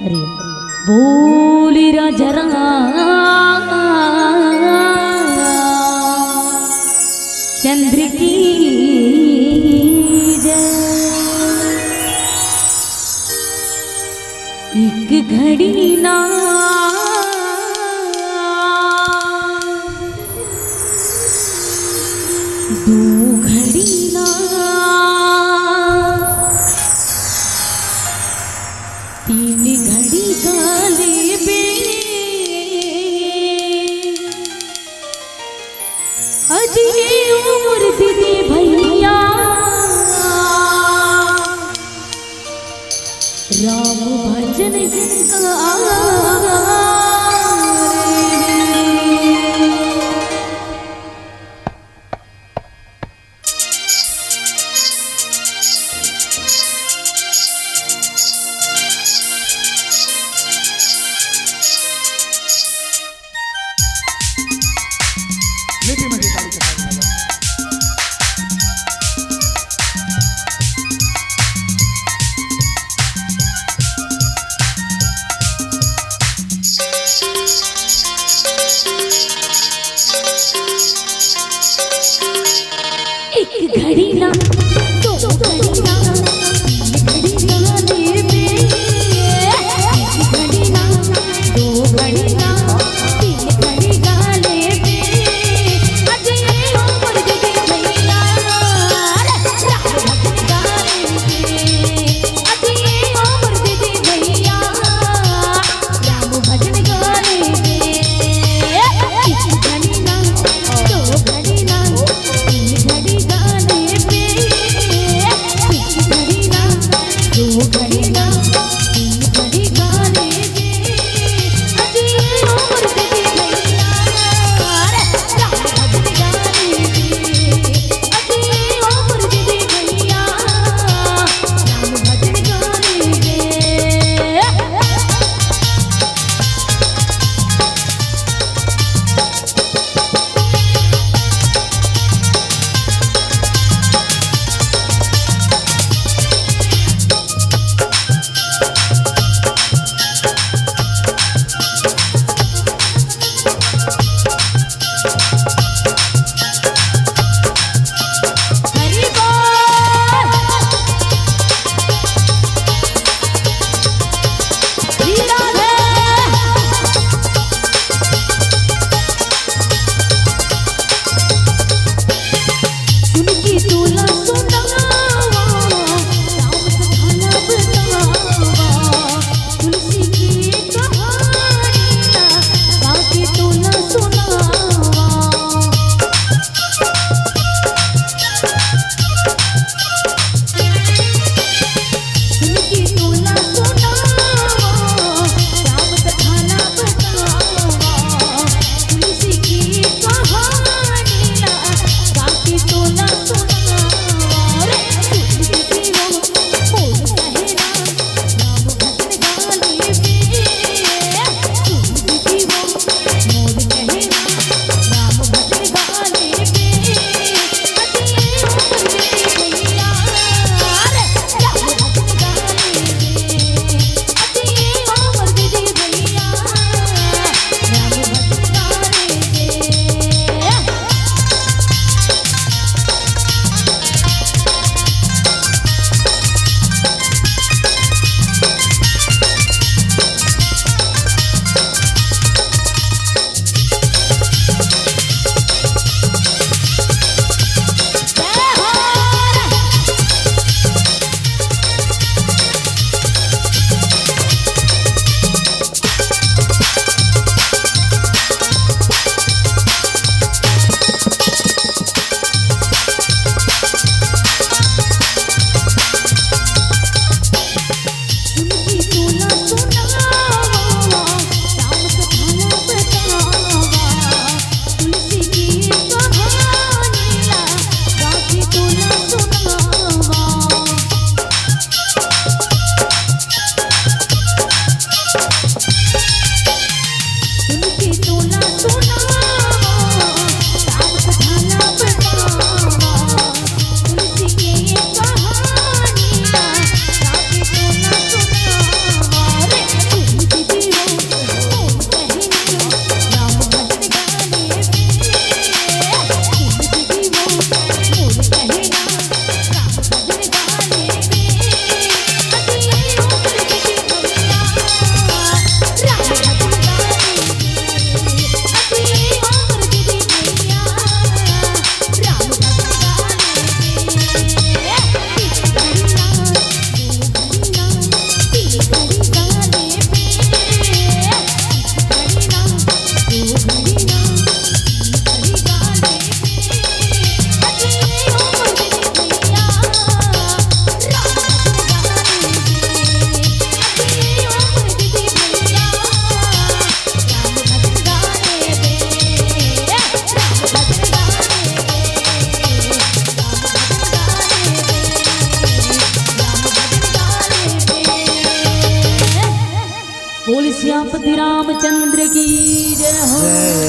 अरे बोली राजा चंद्र की जय। एक घड़ी ना दो घड़ी ना तीन घड़ी गाले बे अजी उम्र दीदी भैया राम भजन का एक घड़ी ना दो घड़ी ना घड़ी गाले में एक घड़ी ना दो घड़ी ना तीन घड़ी गाले में अजय उम्र दीदी भैया राम भजन गाले में अजय उम्र दीदी भैया राम भजन गाले में एक घड़ी ना दो घड़ी ना तीन घड़ी गाले में बोल श्यामपति रामचंद्र की जय हो।